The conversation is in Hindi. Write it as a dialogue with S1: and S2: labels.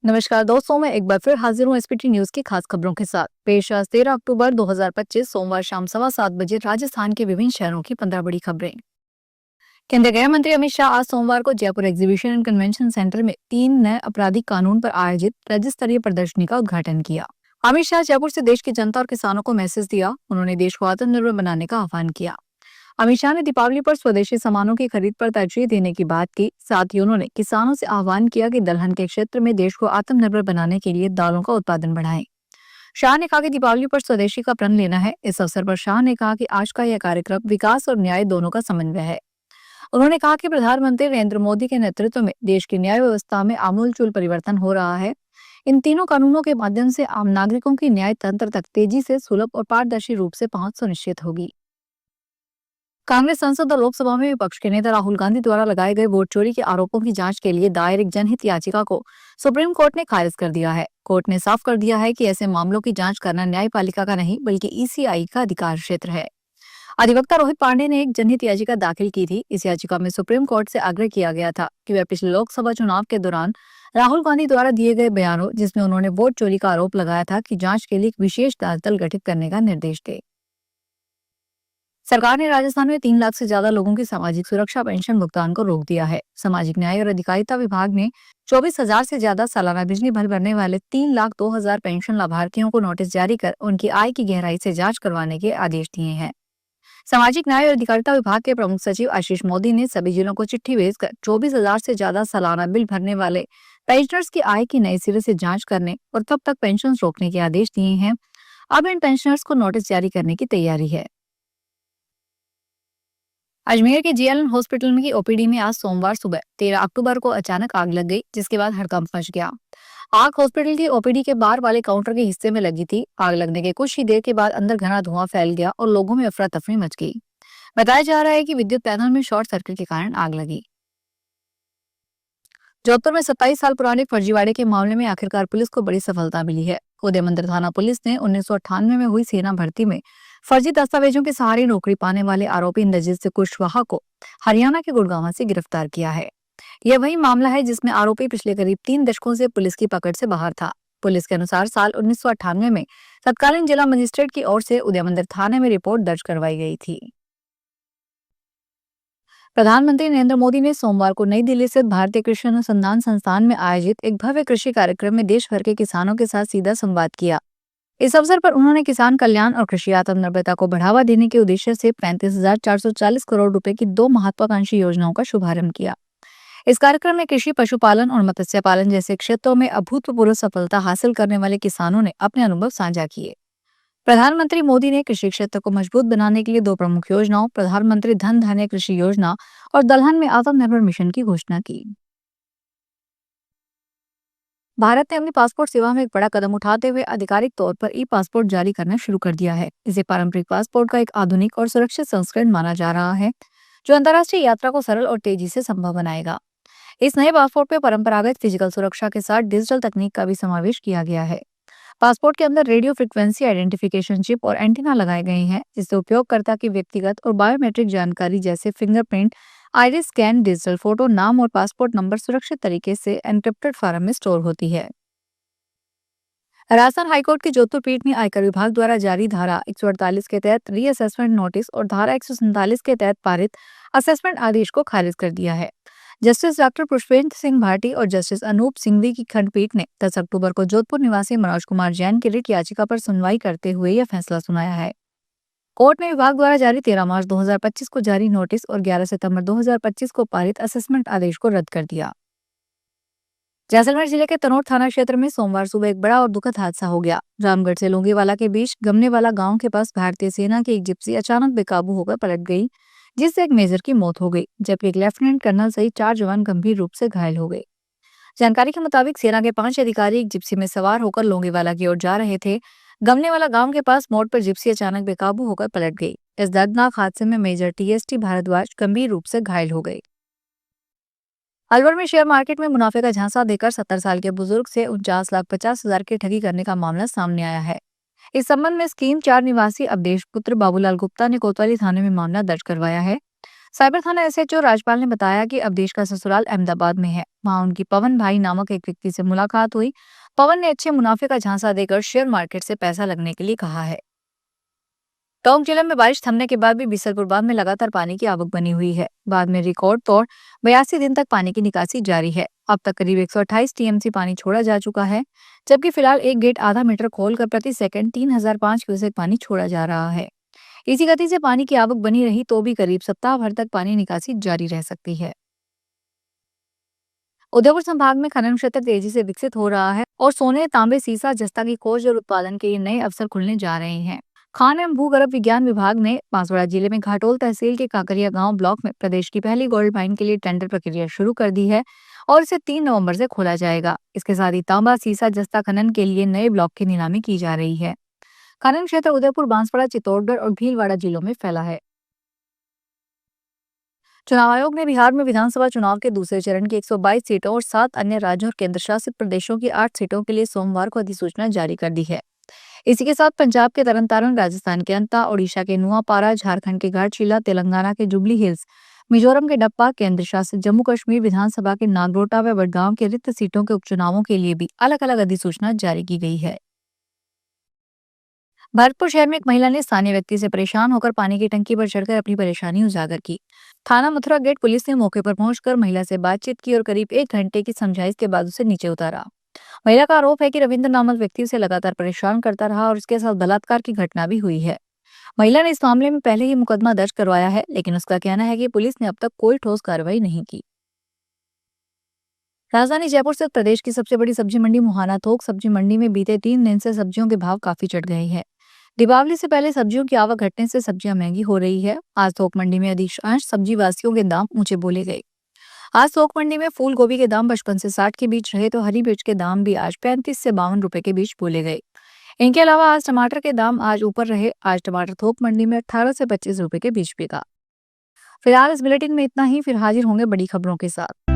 S1: नमस्कार दोस्तों, मैं एक बार फिर हाजिर हूँ एसपीटी न्यूज की खास खबरों के साथ। पेश आज 13 अक्टूबर 2025 सोमवार शाम 7:15 राजस्थान के विभिन्न शहरों की 15 बड़ी खबरें। केंद्रीय गृह मंत्री अमित शाह आज सोमवार को Jaipur exhibition and convention centre में 3 नए आपराधिक कानून पर आयोजित राज्य स्तरीय प्रदर्शनी का उद्घाटन किया। अमित शाह जयपुर से देश की जनता और किसानों को मैसेज दिया। उन्होंने देश को आत्मनिर्भर बनाने का आह्वान किया। अमित शाह ने दीपावली पर स्वदेशी सामानों की खरीद पर तरजीह देने की बात की। साथ ही उन्होंने किसानों से आह्वान किया कि दलहन के क्षेत्र में देश को आत्मनिर्भर बनाने के लिए दालों का उत्पादन बढ़ाएं। शाह ने कहा कि दीपावली पर स्वदेशी का प्रण लेना है। इस अवसर पर शाह ने कहा कि आज का यह कार्यक्रम विकास और न्याय दोनों का समन्वय है। उन्होंने कहा कि प्रधानमंत्री नरेंद्र मोदी के नेतृत्व में देश की न्याय व्यवस्था में आमूलचूल परिवर्तन हो रहा है। इन तीनों कानूनों के माध्यम से आम नागरिकों की न्याय तंत्र तक तेजी से, सुलभ और पारदर्शी रूप से पहुंच सुनिश्चित होगी। कांग्रेस संसद और लोकसभा में विपक्ष के नेता राहुल गांधी द्वारा लगाए गए वोट चोरी के आरोपों की जांच के लिए दायर एक जनहित याचिका को सुप्रीम कोर्ट ने खारिज कर दिया है। कोर्ट ने साफ कर दिया है कि ऐसे मामलों की जांच करना न्यायपालिका का नहीं बल्कि ईसीआई का अधिकार क्षेत्र है। अधिवक्ता रोहित पांडे ने एक जनहित याचिका दाखिल की थी। इस याचिका में सुप्रीम कोर्ट से आग्रह किया गया था कि वह पिछले लोकसभा चुनाव के दौरान राहुल गांधी द्वारा दिए गए बयानों, जिसमें उन्होंने वोट चोरी का आरोप लगाया था, की जांच के लिए एक विशेष दल गठित करने का निर्देश दे। सरकार ने राजस्थान में 3 लाख से ज्यादा लोगों की सामाजिक सुरक्षा पेंशन भुगतान को रोक दिया है। सामाजिक न्याय और अधिकारिता विभाग ने 24,000 से ज्यादा सालाना बिजली बिल भरने वाले 3,02,000 पेंशन लाभार्थियों को नोटिस जारी कर उनकी आय की गहराई से जांच करवाने के आदेश दिए हैं। सामाजिक न्याय और अधिकारिता विभाग के प्रमुख सचिव आशीष मोदी ने सभी जिलों को चिट्ठी भेजकर 24,000 से ज्यादा सालाना बिल भरने वाले पेंशनर्स की आय की नए सिरे से जांच करने और तब तक पेंशन रोकने के आदेश दिए हैं। अब इन पेंशनर्स को नोटिस जारी करने की तैयारी है। अजमेर के जीएलएन हॉस्पिटल में की ओपीडी में आज सोमवार सुबह 13 अक्टूबर को अचानक आग लग गई, जिसके बाद हड़कंप मच गया। आग हॉस्पिटल की ओपीडी के बाहर वाले काउंटर के हिस्से में लगी थी। आग लगने के कुछ ही देर के बाद अंदर घना धुआं फैल गया और लोगों में अफरा तफरी मच गई। बताया जा रहा है कि विद्युत पैनल में शॉर्ट सर्किट के कारण आग लगी। जोधपुर में 27 साल पुराने फर्जीवाड़े के मामले में आखिरकार पुलिस को बड़ी सफलता मिली है। उदय मंदिर थाना पुलिस ने 1998 में हुई सेना भर्ती में फर्जी दस्तावेजों के सहारे नौकरी पाने वाले आरोपी इंद्रजीत कुशवाहा को हरियाणा के गुड़गांव से गिरफ्तार किया है। यह वही मामला है जिसमें आरोपी पिछले करीब 3 दशकों से पुलिस की पकड़ से बाहर था। पुलिस के अनुसार साल 1998 में तत्कालीन जिला मजिस्ट्रेट की ओर से उदय मंदिर थाने में रिपोर्ट दर्ज करवाई गई थी। प्रधानमंत्री नरेंद्र मोदी ने सोमवार को नई दिल्ली स्थित भारतीय कृषि अनुसंधान संस्थान में आयोजित एक भव्य कृषि कार्यक्रम में देश भर के किसानों के साथ सीधा संवाद किया। इस अवसर पर उन्होंने किसान कल्याण और कृषि आत्मनिर्भरता को बढ़ावा देने के उद्देश्य से 35,440 करोड़ रुपए की 2 महत्वाकांक्षी योजनाओं का शुभारंभ किया। इस कार्यक्रम में कृषि, पशुपालन और मत्स्य पालन जैसे क्षेत्रों में अभूतपूर्व सफलता हासिल करने वाले किसानों ने अपने अनुभव साझा किए। प्रधानमंत्री मोदी ने कृषि क्षेत्र को मजबूत बनाने के लिए 2 प्रमुख योजनाओं, प्रधानमंत्री धन धान्य कृषि योजना और दलहन में आत्मनिर्भर मिशन की घोषणा की। भारत ने अपनी पासपोर्ट सेवा में एक बड़ा कदम उठाते हुए आधिकारिक तौर पर ई पासपोर्ट जारी करना शुरू कर दिया है। इसे पारंपरिक पासपोर्ट का एक आधुनिक और सुरक्षित संस्करण माना जा रहा है, जो अंतर्राष्ट्रीय यात्रा को सरल और तेजी से संभव बनाएगा। इस नए पासपोर्ट में परंपरागत फिजिकल सुरक्षा के साथ डिजिटल तकनीक का भी समावेश किया गया है। पासपोर्ट के अंदर रेडियो फ्रिक्वेंसी आइडेंटिफिकेशन चिप और एंटीना लगाए गए हैं, जिससे उपयोगकर्ता की व्यक्तिगत और बायोमेट्रिक जानकारी जैसे fingerprint, iris scan, digital photo, नाम और पासपोर्ट नंबर सुरक्षित तरीके से एन्क्रिप्टेड फॉर्म में स्टोर होती है। राजस्थान हाईकोर्ट की जोधपुर पीठ ने आयकर विभाग द्वारा जारी धारा 148 के तहत रीअसेसमेंट नोटिस और धारा 147 के तहत पारित असेसमेंट आदेश को खारिज कर दिया है। जस्टिस डॉक्टर पुष्पेंद्र सिंह भाटी और जस्टिस अनूप सिंघवी की खंडपीठ ने 10 अक्टूबर को जोधपुर निवासी मनोज कुमार जैन की रिट याचिका पर सुनवाई करते हुए यह फैसला सुनाया है। कोर्ट ने विभाग द्वारा जारी 13 मार्च 2025 को जारी नोटिस और 11 सितंबर 2025 को पारित असेसमेंट आदेश को रद्द कर दिया। जैसलमेर जिले के तनोट थाना क्षेत्र में सोमवार सुबह एक बड़ा और दुखद हादसा हो गया। रामगढ़ से लोंगेवाला के बीच गमनेवाला गांव के पास भारतीय सेना की एक जिप्सी अचानक बेकाबू होकर पलट गई, जिससे एक मेजर की मौत हो गई, जबकि एक लेफ्टिनेंट कर्नल सहित 4 जवान गंभीर रूप से घायल हो गए। जानकारी के मुताबिक सेना के 5 अधिकारी एक जिप्सी में सवार होकर लोंगेवाला की ओर जा रहे थे। गमनेवाला गांव के पास मोड़ पर जिप्सी अचानक बेकाबू होकर पलट गई। इस दर्दनाक हादसे में मेजर टीएसटी भारद्वाज गंभीर रूप से घायल हो गए। अलवर में शेयर मार्केट में मुनाफे का झांसा देकर 70 साल के बुजुर्ग से 49,50,000 की ठगी करने का मामला सामने आया है। इस संबंध में स्कीम 4 निवासी अवधेश पुत्र बाबूलाल गुप्ता ने कोतवाली थाने में मामला दर्ज करवाया है। साइबर थाना एसएचओ राजपाल ने बताया कि अवधेश का ससुराल अहमदाबाद में है। वहां उनकी पवन भाई नामक एक व्यक्ति से मुलाकात हुई। पवन ने अच्छे मुनाफे का झांसा देकर शेयर मार्केट से पैसा लगने के लिए कहा है। टोंक जिले में बारिश थमने के बाद भी बिसलपुर बांध में लगातार पानी की आवक बनी हुई है। बाद में रिकॉर्ड तोड़ 82 दिन तक पानी की निकासी जारी है। अब तक करीब 128 टीएमसी पानी छोड़ा जा चुका है, जबकि फिलहाल एक गेट आधा मीटर खोलकर प्रति सेकंड 3005 क्यूसेक पानी छोड़ा जा रहा है। इसी गति से पानी की आवक बनी रही तो भी करीब सप्ताह भर तक पानी निकासी जारी रह सकती है। उदयपुर संभाग में खनन क्षेत्र तेजी से विकसित हो रहा है और सोने, तांबे, सीसा, जस्ता की खोज और उत्पादन के ये नए अवसर खुलने जा रहे हैं। खान एवं भूगर्भ विज्ञान विभाग ने बांसवाड़ा जिले में घाटोल तहसील के काकरिया गांव ब्लॉक में प्रदेश की पहली गोल्ड माइन के लिए टेंडर प्रक्रिया शुरू कर दी है और इसे 3 नवंबर से खोला जाएगा। इसके साथ ही तांबा, सीसा, जस्ता खनन के लिए नए ब्लॉक की नीलामी की जा रही है। खनन क्षेत्र उदयपुर, बांसवाड़ा, चित्तौड़गढ़ और भीलवाड़ा जिलों में फैला है। चुनाव आयोग ने बिहार में विधानसभा चुनाव के दूसरे चरण की 122 सीटों और 7 अन्य राज्यों और केंद्र शासित प्रदेशों की 8 सीटों के लिए सोमवार को अधिसूचना जारी कर दी है। इसी के साथ पंजाब के तरनतारन, राजस्थान के अंता, ओडिशा के नुआपारा, झारखंड के घाटशिला, तेलंगाना के जुबली हिल्स, मिजोरम के डप्पा, केंद्र शासित जम्मू कश्मीर विधानसभा के नागरोटा व बड़गांव के रिक्त सीटों के उपचुनावों के लिए भी अलग अलग अधिसूचना जारी की गई है। भरतपुर शहर में एक महिला ने स्थानीय व्यक्ति से परेशान होकर पानी की टंकी पर चढ़कर अपनी परेशानी उजागर की। थाना मथुरा गेट पुलिस ने मौके पर पहुंचकर महिला से बातचीत की और करीब 1 घंटे की समझाइश के बाद उसे नीचे उतारा। महिला का आरोप है कि रविंद्र नामक व्यक्ति उसे लगातार परेशान करता रहा और उसके साथ बलात्कार की घटना भी हुई है। महिला ने इस मामले में पहले ही मुकदमा दर्ज करवाया है, लेकिन उसका कहना है कि पुलिस ने अब तक कोई ठोस कार्रवाई नहीं की। राजधानी जयपुर स्थित प्रदेश की सबसे बड़ी सब्जी मंडी मुहाना थोक सब्जी मंडी में बीते 3 दिन से सब्जियों के भाव काफी चढ़ गए हैं। दीपावली से पहले सब्जियों की आवक घटने से सब्जियां महंगी हो रही है। आज थोक मंडी में अधिकांश सब्जी वासियों के दाम ऊंचे बोले गए। आज थोक मंडी में फूल गोभी के दाम 55 से 60 के बीच रहे तो हरी मिर्च के दाम भी आज 35 से 52 रुपए के बीच बोले गए। इनके अलावा आज टमाटर के दाम आज ऊपर रहे। आज टमाटर थोक मंडी में 18 से 25 रुपए के बीच बिका। फिलहाल इस बुलेटिन में इतना ही, फिर हाजिर होंगे बड़ी खबरों के साथ।